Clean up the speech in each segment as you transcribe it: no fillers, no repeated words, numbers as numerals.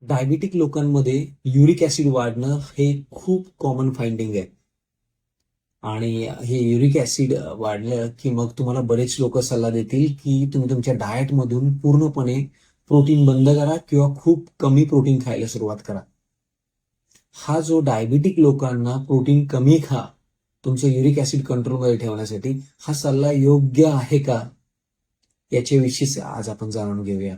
Diabetic लोकांमध्ये uric acid वाढणं हे खूप कॉमन फाइंडिंग आहे. आणि हे युरिक ऍसिड वाढलं की मग तुम्हाला बरेच लोक सल्ला देतील की तुम्ही तुमच्या डाएटमधून पूर्णपणे प्रोटीन बंद करा किंवा खूप कमी प्रोटीन खायला सुरुवात करा. हा जो डायबिटिक लोकांना प्रोटीन कमी खा तुमचं युरिक ऍसिड कंट्रोलमध्ये ठेवण्यासाठी हा सल्ला योग्य आहे का, याच्याविषयीच आज आपण जाणून घेऊया.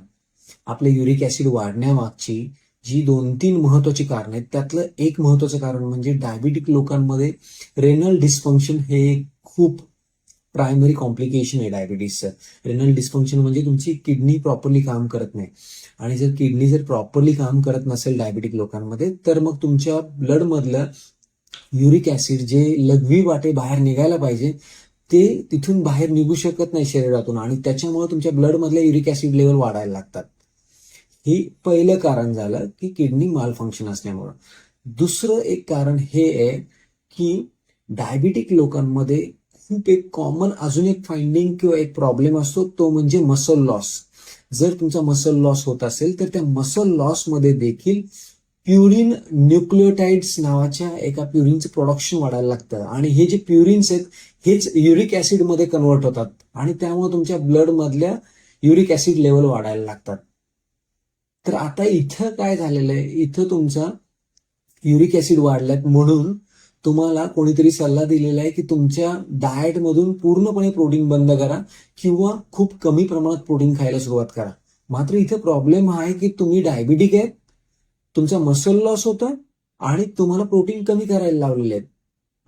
आपले युरिक ऍसिड वाढण्यामागची जी 2-3 महत्वाची कारण आहेत त्यातलं एक महत्वाचं कारण म्हणजे डायबिटिक लोकांमध्ये रेनल डिस्फंक्शन हे खूप प्रायमरी कॉम्प्लिकेशन आहे डायबिटीसचं. रेनल डिस्फंक्शन म्हणजे तुमची किडनी प्रॉपरली काम करत नाही. आणि जर किडनी प्रॉपरली काम करत नसेल डायबिटिक लोकांमध्ये तर मग तुमच्या ब्लड मधलं युरिक ऍसिड जे लघवी वाटे बाहेर निघायला पाहिजे ते तिथून बाहेर निघू शकत नाही शरीरातून आणि त्याच्यामुळे तुमच्या ब्लड मधल्या युरिक ऍसिड लेवल वाढायला लागतात. हे पहिलं कारण झालं की किडनी माल फंक्शन असल्यामुळं. दुसरं एक कारण हे आहे की डायबिटिक लोकांमध्ये खूप एक कॉमन अजून एक फाइंडिंग किंवा एक प्रॉब्लेम असतो तो म्हणजे मसल लॉस. जर तुमचा मसल लॉस होत असेल तर त्या मसल लॉस मध्ये देखील प्युरिन न्यूक्लिओटाइड्स नावाच्या एका प्युरिनचं प्रोडक्शन वाढायला लागतं आणि हे जे प्युरिन्स आहेत हेच युरिक ऍसिड मध्ये कन्वर्ट होतात आणि त्यामुळे तुमच्या ब्लड मधल्या युरिक ऍसिड लेवल वाढायला लागतात. तर आता इथं काय झालेलं आहे, इथं तुमचा युरिक ऍसिड वाढलाय म्हणून तुम्हाला कोणीतरी सल्ला दिलेला आहे की तुमच्या डाएट मधून पूर्णपणे प्रोटीन बंद करा किंवा खूप कमी प्रमाणात प्रोटीन खायला सुरुवात करा. मात्र इथं प्रॉब्लेम हा आहे की तुम्ही डायबिटिक आहे, तुमचा मसल लॉस होतोय आणि तुम्हाला प्रोटीन कमी करायला लावलेले आहेत.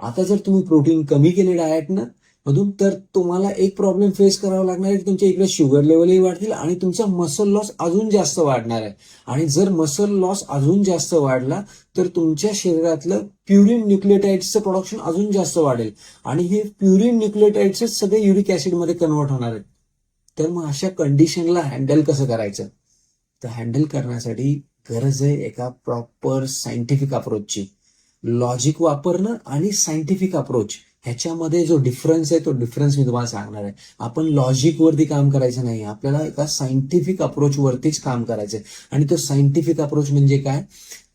आता जर तुम्ही प्रोटीन कमी केले डाएटनं मधून तर तुम्हाला एक प्रॉब्लेम फेस करावा लागणार आहे की तुमच्या इकडे शुगर लेवलही वाढतील आणि तुमचा मसल लॉस अजून जास्त वाढणार आहे. आणि जर मसल लॉस अजून जास्त वाढला तर तुमच्या शरीरातलं प्युरिन न्यूक्लिओटाइड्सचं प्रोडक्शन अजून जास्त वाढेल आणि हे प्युरिन न्यूक्लिओटाइड्स सगळे युरिक ऍसिड मध्ये कन्वर्ट होणार आहेत. तर मग अशा कंडिशनला हँडल कसं करायचं, तर हँडल करण्यासाठी गरज आहे एका प्रॉपर सायंटिफिक अप्रोचची. लॉजिक वापरणं आणि सायंटिफिक अप्रोच ह्याच्यामध्ये जो डिफरन्स आहे तो डिफरन्स मी तुम्हाला सांगणार आहे. आपण लॉजिक वरती काम करायचं नाही, आपल्याला एका सायंटिफिक अप्रोच वरतीच काम करायचंय. आणि तो सायंटिफिक अप्रोच म्हणजे काय,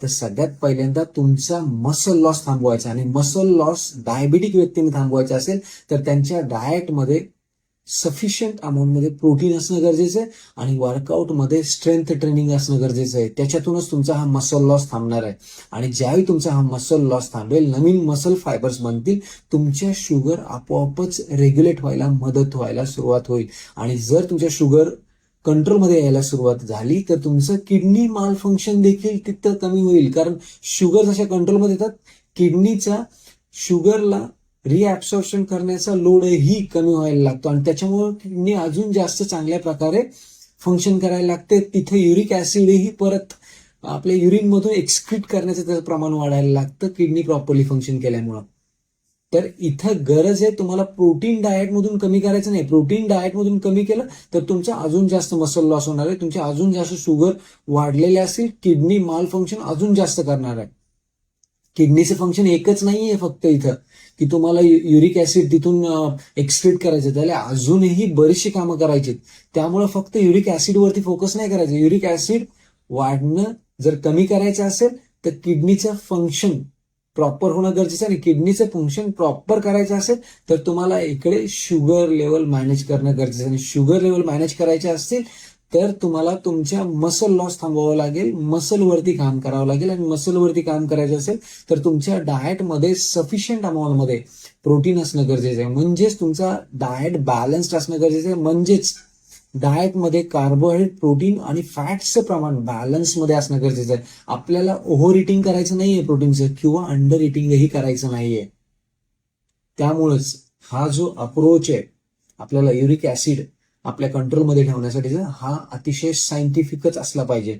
तर सगळ्यात पहिल्यांदा तुमचा मसल लॉस थांबवायचा आणि मसल लॉस डायबिटिक व्यक्तीने थांबवायचा असेल तर त्यांच्या डाएटमध्ये सफिशियंट अमाऊंटमध्ये प्रोटीन असणं गरजेचं आहे आणि वर्कआउटमध्ये स्ट्रेंथ ट्रेनिंग असणं गरजेचं आहे. त्याच्यातूनच तुमचा हा मसल लॉस थांबणार आहे. आणि ज्यावेळी तुमचा हा मसल लॉस थांबेल नवीन मसल फायबर्स बनतील, तुमच्या शुगर आपोआपच रेग्युलेट व्हायला मदत व्हायला सुरुवात होईल. आणि जर तुमच्या शुगर कंट्रोलमध्ये यायला सुरुवात झाली तर तुमचं किडनी माल फंक्शन देखील तिथं कमी होईल. कारण शुगर जशा कंट्रोलमध्ये येतात किडनीचा शुगरला रिॲब्सॉर्प्शन करण्याचा लोडही कमी व्हायला लागतो आणि त्याच्यामुळे किडनी अजून जास्त चांगल्या प्रकारे फंक्शन करायला लागते. तिथे युरिक ऍसिडही परत आपल्या युरिन मधून एक्सक्रीट करण्याचं त्याचं प्रमाण वाढायला लागतं किडनी प्रॉपरली फंक्शन केल्यामुळं. तर इथं गरज आहे तुम्हाला प्रोटीन डाएट मधून कमी करायचं नाही. प्रोटीन डाएट मधून कमी केलं तर तुमचा अजून जास्त मसल लॉस होणार आहे, तुमच्या अजून जास्त शुगर वाढलेले असेल, किडनी माल फंक्शन अजून जास्त करणार आहे. किडनीचं फंक्शन एकच नाहीये फक्त इथं की तुम्हाला युरिक ऍसिड तिथून एक्सक्रीट करायचं, त्याला अजूनही बरीचशी कामं करायची. त्यामुळे फक्त युरिक ऍसिड वरती फोकस नाही करायचं. युरिक ऍसिड वाढणं जर कमी करायचं असेल तर किडनीचं फंक्शन प्रॉपर होणं गरजेचं आहे आणि किडनीचं फंक्शन प्रॉपर करायचं असेल तर तुम्हाला इकडे शुगर लेवल मॅनेज करणं गरजेचं आहे. आणि शुगर लेवल मॅनेज करायचे असतील तर तुम्हाला तुमच्या मसल लॉस थांबवावं लागेल, मसलवरती काम करावं लागेल. आणि मसलवरती काम करायचं असेल तर तुमच्या डाएटमध्ये सफिशियंट अमाऊंटमध्ये प्रोटीन असणं गरजेचं आहे. म्हणजेच तुमचा डाएट बॅलन्स्ड असणं गरजेचं आहे. म्हणजेच डाएटमध्ये कार्बोहायड्रेट, प्रोटीन आणि फॅट्सचं प्रमाण बॅलन्समध्ये असणं गरजेचं आहे. आपल्याला ओव्हर इटिंग करायचं नाहीये प्रोटीनचं किंवा अंडर इटिंगही करायचं नाहीये. त्यामुळेच हा जो अप्रोच आहे आपल्याला युरिक ऍसिड आपल्या कंट्रोलमध्ये ठेवण्यासाठीचा हा अतिशय सायंटिफिकच असला पाहिजे.